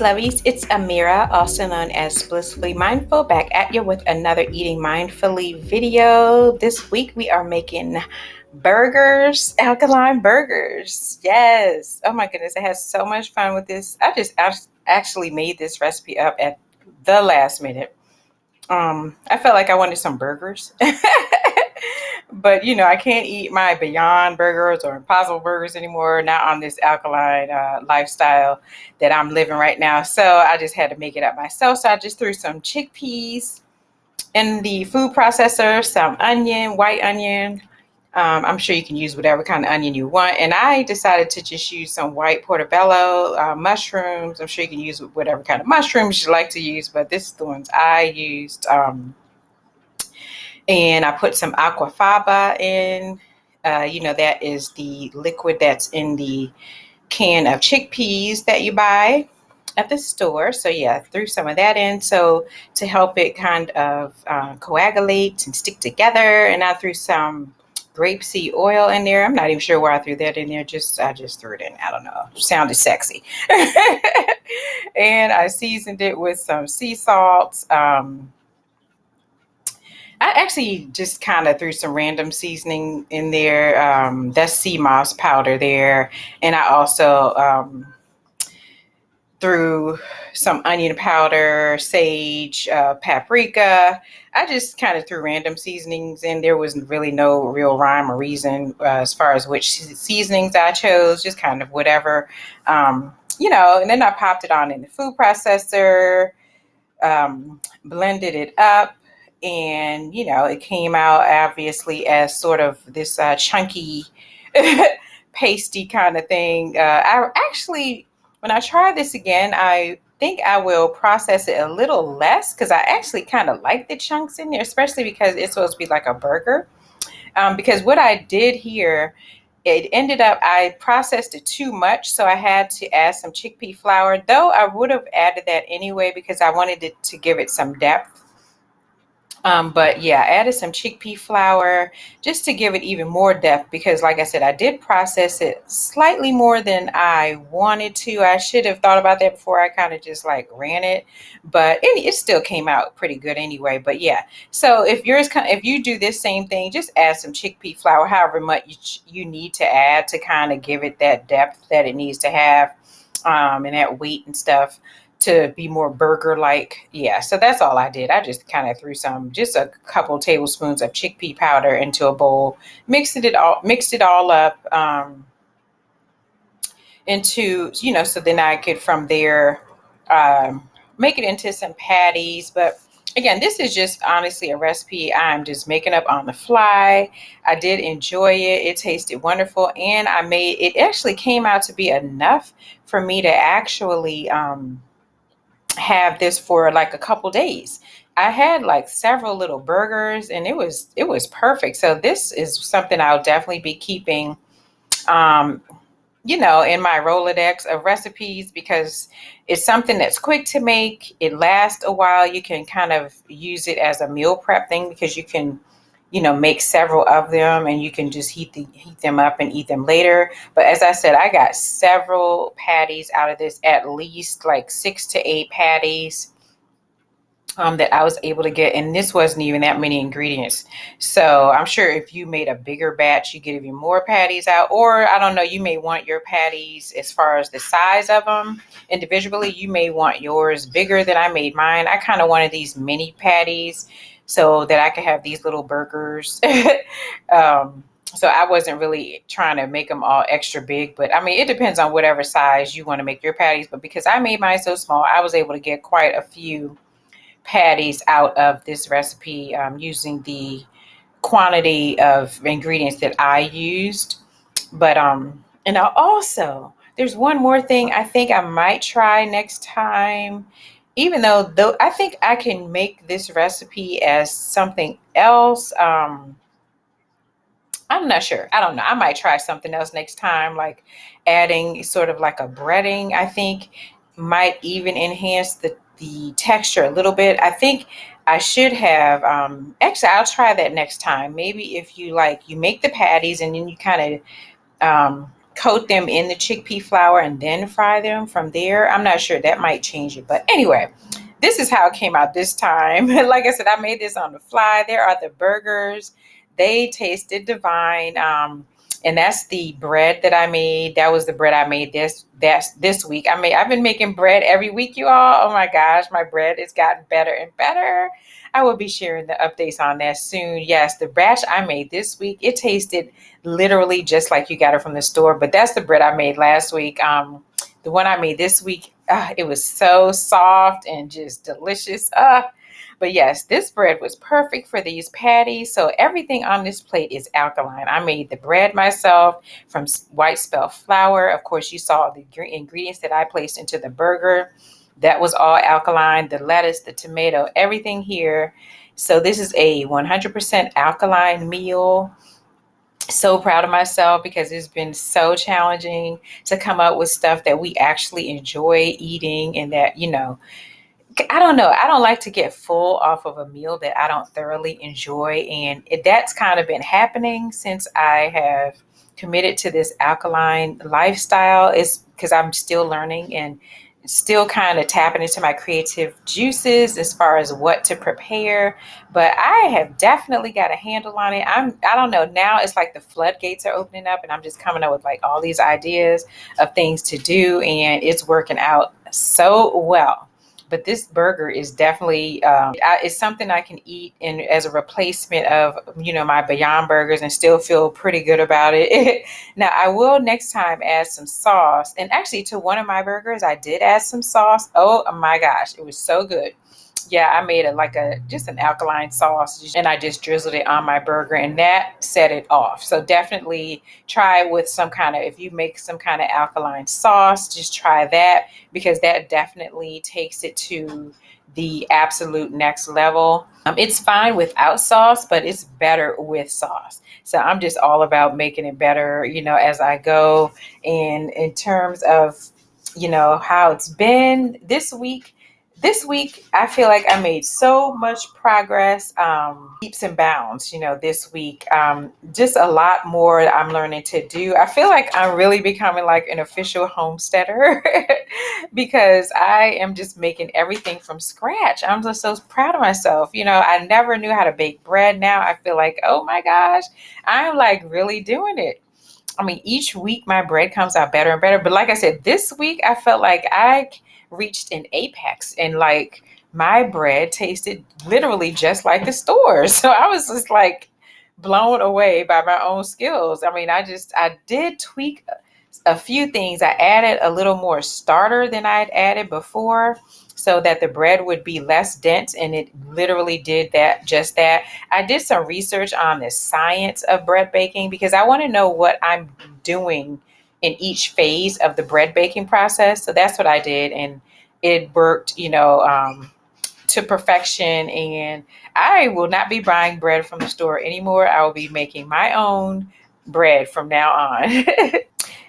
Lovies, it's Amira, also known as Blissfully Mindful, back at you with another Eating Mindfully video. This week we are making burgers, alkaline burgers. Yes. Oh my goodness, I had so much fun with this. I just actually made this recipe up at the last minute. I felt like I wanted some burgers. But I can't eat my Beyond burgers or Impossible burgers anymore, not on this alkaline lifestyle that I'm living right now. So I just had to make it up myself. So I just threw some chickpeas in the food processor, some onion, white onion. I'm sure you can use whatever kind of onion you want. And I decided to just use some white portobello mushrooms. I'm sure you can use whatever kind of mushrooms you like to use, but this is the ones I used. And I put some aquafaba in. That is the liquid that's in the can of chickpeas that you buy at the store. So yeah, I threw some of that in so to help it kind of coagulate and stick together. And I threw some grapeseed oil in there. I'm not even sure why I threw that in there. I just threw it in. I don't know. It sounded sexy. And I seasoned it with some sea salt. I actually just kind of threw some random seasoning in there. That's sea moss powder there. And I also threw some onion powder, sage, paprika. I just kind of threw random seasonings in. There was really no real rhyme or reason as far as which seasonings I chose, just kind of whatever. And then I popped it on in the food processor, blended it up. And, it came out obviously as sort of this chunky, pasty kind of thing. I actually, when I try this again, I think I will process it a little less because I actually kind of like the chunks in there, especially because it's supposed to be like a burger. Because what I did here, it ended up, I processed it too much, so I had to add some chickpea flour, though I would have added that anyway because I wanted it to give it some depth. But yeah, I added some chickpea flour just to give it even more depth because like I said, I did process it slightly more than I wanted to. I should have thought about that before I kind of just like ran it, but it still came out pretty good anyway. But yeah, so if you do this same thing, just add some chickpea flour, however much you need to add to kind of give it that depth that it needs to have, and that weight and stuff, to be more burger like. Yeah, so that's all I did. I just kind of threw just a couple tablespoons of chickpea powder into a bowl, mixed it all up into, so then I could from there make it into some patties. But again, this is just honestly a recipe I'm just making up on the fly. I did enjoy it. It tasted wonderful, and it actually came out to be enough for me to actually have this for like a couple days. I had like several little burgers and it was perfect. So this is something I'll definitely be keeping in my Rolodex of recipes because it's something that's quick to make. It lasts a while. You can kind of use it as a meal prep thing because you can make several of them and you can just heat them up and eat them later. But as I said, I got several patties out of this, at least like 6 to 8 patties that I was able to get. And this wasn't even that many ingredients. So I'm sure if you made a bigger batch, you get even more patties out. Or I don't know, you may want your patties as far as the size of them individually. You may want yours bigger than I made mine. I kind of wanted these mini patties so that I could have these little burgers. So I wasn't really trying to make them all extra big, but I mean, it depends on whatever size you want to make your patties. But because I made mine so small, I was able to get quite a few patties out of this recipe using the quantity of ingredients that I used. But and there's one more thing I think I might try next time. Even though I think I can make this recipe as something else. I'm not sure. I don't know. I might try something else next time, like adding sort of like a breading. I think might even enhance the texture a little bit. I think I should have. Actually, I'll try that next time. Maybe if you make the patties and then you kind of coat them in the chickpea flour and then fry them from there. I'm not sure, that might change it, but anyway, this is how it came out this time. Like I said, I made this on the fly. There are the burgers. They tasted divine. And that's the bread that I made. That was the bread I made this week. I've been making bread every week, you all. Oh my gosh, my bread has gotten better and better. I will be sharing the updates on that soon. Yes, the batch I made this week, it tasted literally just like you got it from the store, but that's the bread I made last week. The one I made this week, it was so soft and just delicious. But yes, this bread was perfect for these patties. So everything on this plate is alkaline. I made the bread myself from white spelt flour. Of course, you saw the ingredients that I placed into the burger. That was all alkaline. The lettuce, the tomato, everything here. So this is a 100% alkaline meal. So proud of myself because it's been so challenging to come up with stuff that we actually enjoy eating, and that, I don't know. I don't like to get full off of a meal that I don't thoroughly enjoy. And that's kind of been happening since I have committed to this alkaline lifestyle. Is because I'm still learning and still kind of tapping into my creative juices as far as what to prepare. But I have definitely got a handle on it. I don't know. Now it's like the floodgates are opening up and I'm just coming up with like all these ideas of things to do, and it's working out so well. But this burger is definitely, it's something I can eat in as a replacement of, my Beyond Burgers and still feel pretty good about it. Now, I will next time add some sauce. And actually, to one of my burgers, I did add some sauce. Oh my gosh, it was so good. Yeah, I made just an alkaline sauce, and I just drizzled it on my burger, and that set it off. So definitely try with if you make some kind of alkaline sauce, just try that, because that definitely takes it to the absolute next level. It's fine without sauce, but it's better with sauce. So I'm just all about making it better, as I go. And in terms of, how it's been this week, I feel like I made so much progress, leaps and bounds, this week. Just a lot more I'm learning to do. I feel like I'm really becoming like an official homesteader because I am just making everything from scratch. I'm just so proud of myself. I never knew how to bake bread. Now I feel like, oh my gosh, I'm like really doing it. I mean, each week my bread comes out better and better. But like I said, this week I felt like I reached an apex, and like my bread tasted literally just like the store. So I was just like blown away by my own skills. I mean, I did tweak a few things. I added a little more starter than I had added before, so that the bread would be less dense, and it literally did just that. I did some research on the science of bread baking because I want to know what I'm doing in each phase of the bread baking process. So that's what I did, and it worked, to perfection. And I will not be buying bread from the store anymore. I will be making my own bread from now on.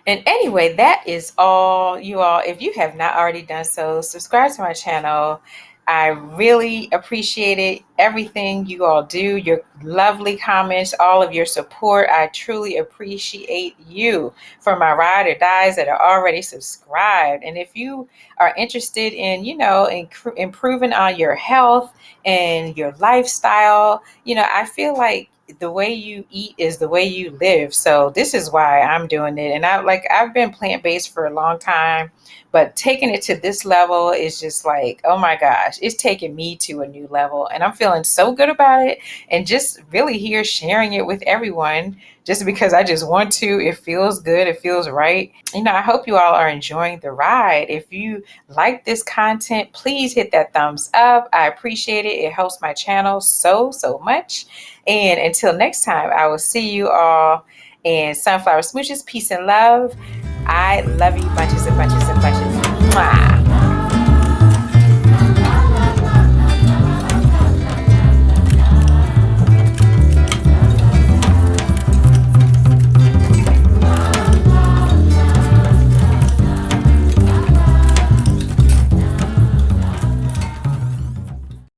And anyway, that is all, you all. If you have not already done so, subscribe to my channel. I really appreciate it. Everything you all do, your lovely comments, all of your support. I truly appreciate you. For my ride or dies that are already subscribed. And if you are interested in, improving on your health and your lifestyle, I feel like the way you eat is the way you live. So this is why I'm doing it. And I've been plant-based for a long time, but taking it to this level is just like, oh my gosh, it's taking me to a new level. And I'm feeling so good about it, and just really here sharing it with everyone just because I just want to. It feels good. It feels right. I hope you all are enjoying the ride. If you like this content, please hit that thumbs up. I appreciate it. It helps my channel so much. And until next time, I will see you all. And sunflower smooches, peace and love. I love you bunches and bunches and bunches. Mwah.